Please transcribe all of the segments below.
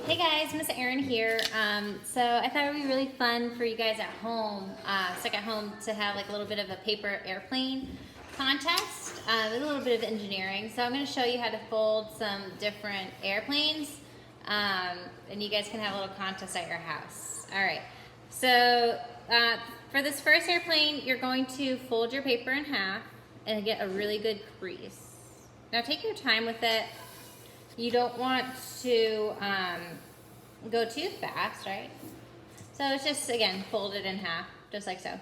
Hey guys, Miss Erin here. So I thought it would be really fun for you guys at home, stuck at home, to have like a little bit of a paper airplane contest with a little bit of engineering. So I'm going to show you how to fold some different airplanes, and you guys can have a little contest at your house. All right. So for this first airplane, you're going to fold your paper in half and get a really good crease. Now take your time with it. You don't want to go too fast, right? So it's just, again, fold it in half, just like so. I'm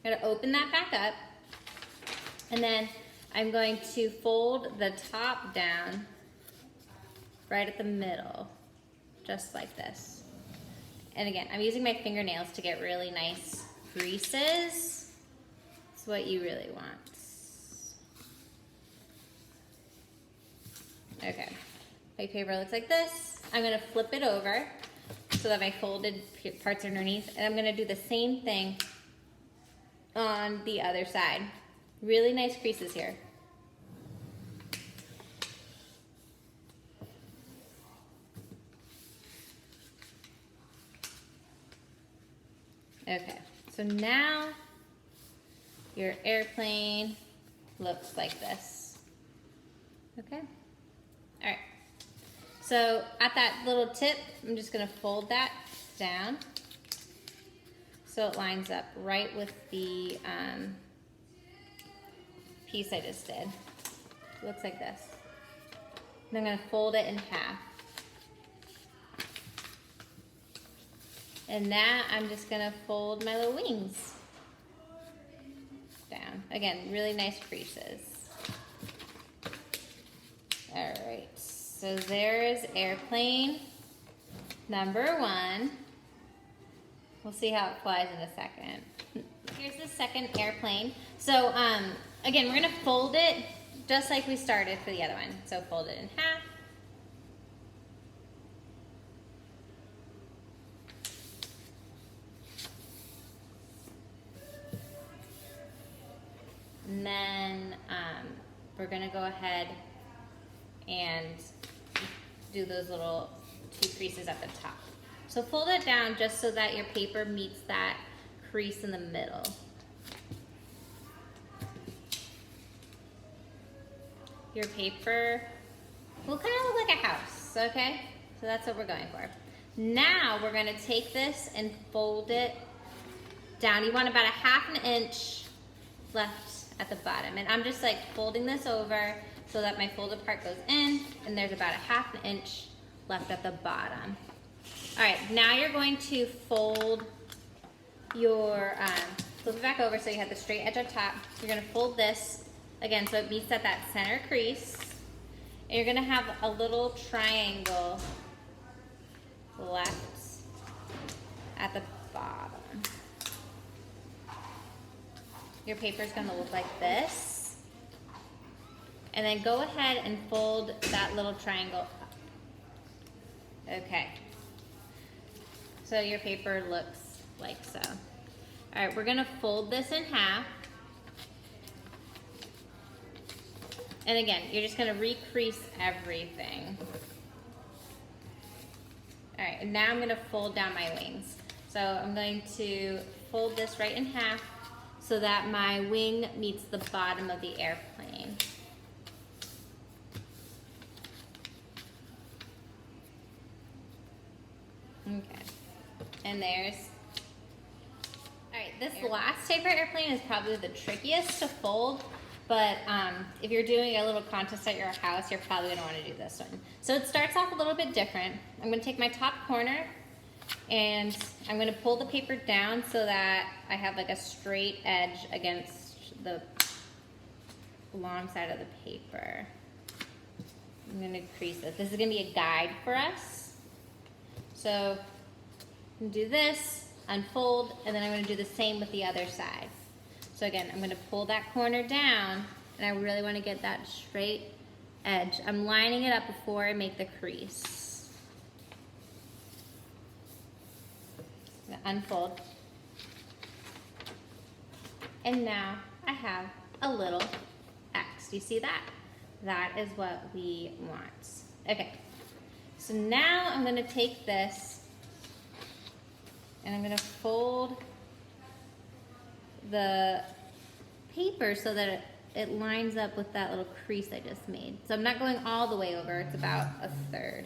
gonna open that back up, and then I'm going to fold the top down right at the middle, just like this. And again, I'm using my fingernails to get really nice creases. It's what you really want. Okay. My paper looks like this. I'm gonna flip it over so that my folded parts are underneath, and I'm gonna do the same thing on the other side. Really nice creases here. Okay, so now your airplane looks like this. Okay, all right. So at that little tip, I'm just gonna fold that down so it lines up right with the piece I just did. It looks like this. And I'm gonna fold it in half. And now I'm just gonna fold my little wings down. Again, really nice creases. All right. So there is airplane number one. We'll see how it flies in a second. Here's the second airplane. So again, we're gonna fold it just like we started for the other one. So fold it in half. And then we're gonna go ahead and do those little two creases at the top. So fold it down just so that your paper meets that crease in the middle. Your paper will kind of look like a house, okay? So that's what we're going for. Now we're gonna take this and fold it down. You want about a ½ inch left at the bottom. And I'm just like folding this over so that my folded part goes in, and there's about a ½ inch left at the bottom. All right, now you're going to fold your, flip it back over so you have the straight edge on top. You're gonna fold this, again, so it meets at that center crease. And you're gonna have a little triangle left at the bottom. Your paper's gonna look like this. And then go ahead and fold that little triangle up. Okay. So your paper looks like so. All right, we're gonna fold this in half. And again, you're just gonna recrease everything. All right, and now I'm gonna fold down my wings. So I'm going to fold this right in half so that my wing meets the bottom of the airplane. Okay, and there's, all right, this last type of airplane is probably the trickiest to fold, but if you're doing a little contest at your house, you're probably gonna wanna do this one. So it starts off a little bit different. I'm gonna take my top corner and I'm gonna pull the paper down so that I have like a straight edge against the long side of the paper. I'm gonna crease this. This is gonna be a guide for us. So I'm gonna do this, unfold, and then I'm gonna do the same with the other side. So again, I'm gonna pull that corner down, and I really wanna get that straight edge. I'm lining it up before I make the crease. I'm gonna unfold. And now I have a little X. Do you see that? That is what we want. Okay. So now I'm gonna take this and I'm gonna fold the paper so that it lines up with that little crease I just made. So I'm not going all the way over, it's about a third.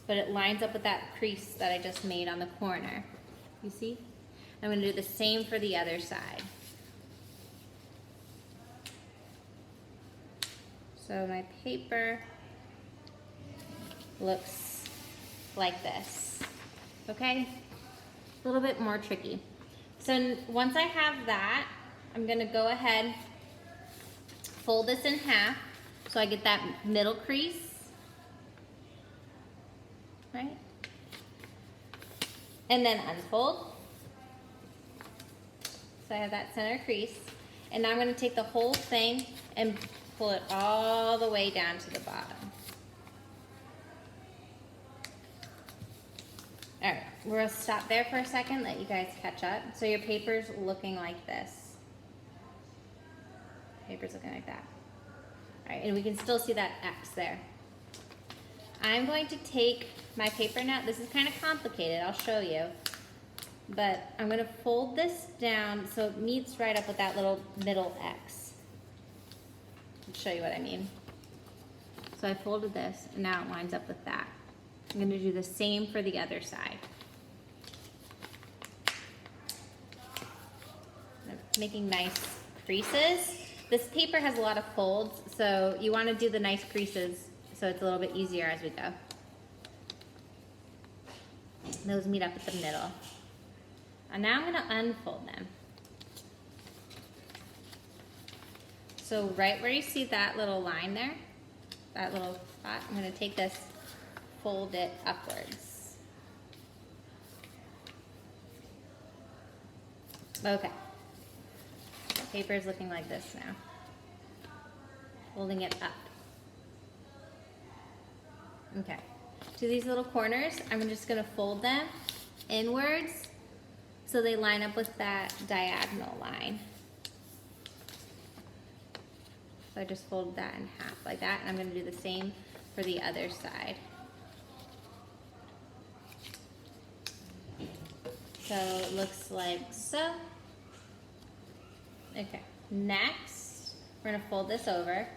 But it lines up with that crease that I just made on the corner. You see? I'm gonna do the same for the other side. So my paper looks like this, okay? A little bit more tricky. So once I have that, I'm gonna go ahead, fold this in half so I get that middle crease, right? And then unfold. So I have that center crease. And now I'm gonna take the whole thing and pull it all the way down to the bottom. All right, we're gonna stop there for a second, let you guys catch up. So your paper's looking like this. Paper's looking like that. All right, and we can still see that X there. I'm going to take my paper now. This is kind of complicated, I'll show you. But I'm gonna fold this down so it meets right up with that little middle X. I'll show you what I mean. So I folded this, and now it lines up with that. I'm gonna do the same for the other side. I'm making nice creases. This paper has a lot of folds, so you wanna do the nice creases so it's a little bit easier as we go. Those meet up at the middle. And now I'm gonna unfold them. So right where you see that little line there, that little spot, I'm gonna take this, fold it upwards. Okay. The paper is looking like this now. Folding it up. Okay. To these little corners, I'm just gonna fold them inwards so they line up with that diagonal line. So I just fold that in half like that, and I'm gonna do the same for the other side. So it looks like so. Okay, next, we're gonna fold this over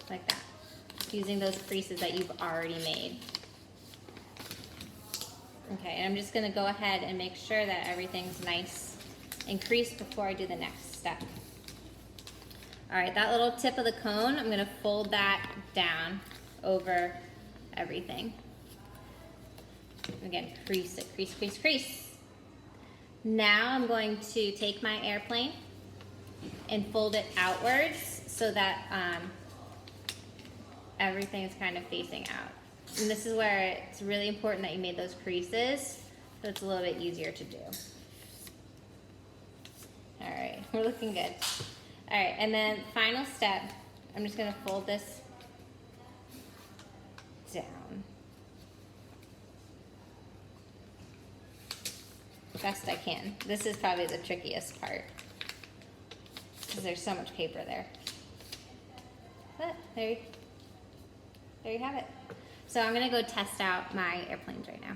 like that, using those creases that you've already made. Okay, and I'm just gonna go ahead and make sure that everything's nice and creased before I do the next step. All right, that little tip of the cone, I'm gonna fold that down over everything. Again, crease it, crease, crease, crease. Now I'm going to take my airplane and fold it outwards so that everything is kind of facing out. And this is where it's really important that you made those creases so it's a little bit easier to do. All right, we're looking good. All right, and then final step, I'm just gonna fold this down. Best I can. This is probably the trickiest part because there's so much paper there. But there you have it. So I'm gonna go test out my airplanes right now.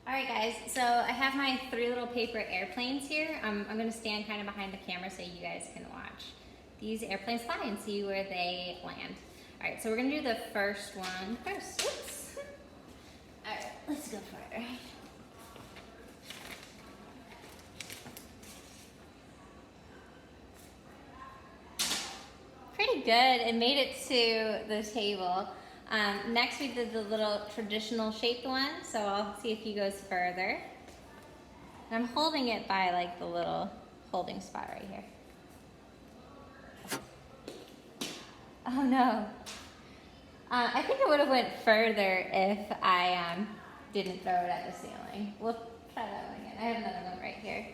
All right guys, so I have my 3 little paper airplanes here. I'm gonna stand kind of behind the camera so you guys can watch these airplanes fly and see where they land. All right, so we're gonna do the first one first. Oops. All right, let's go for it. Pretty good, it made it to the table. Next we did the little traditional shaped one, so I'll see if he goes further. I'm holding it by like the little holding spot right here. Oh no. I think it would have went further if I didn't throw it at the ceiling. We'll try that one again. I have another one right here.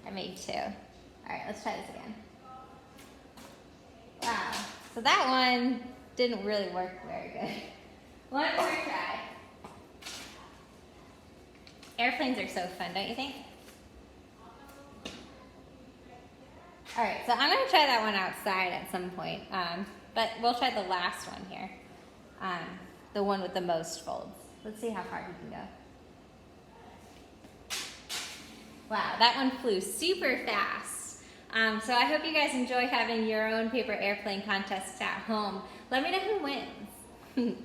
I made 2. All right, let's try this again. Wow, so that one didn't really work very good. One more try. Airplanes are so fun, don't you think? All right, so I'm gonna try that one outside at some point. but we'll try the last one here. The one with the most folds. Let's see how far he can go. Wow, that one flew super fast. So I hope you guys enjoy having your own paper airplane contests at home. Let me know who wins.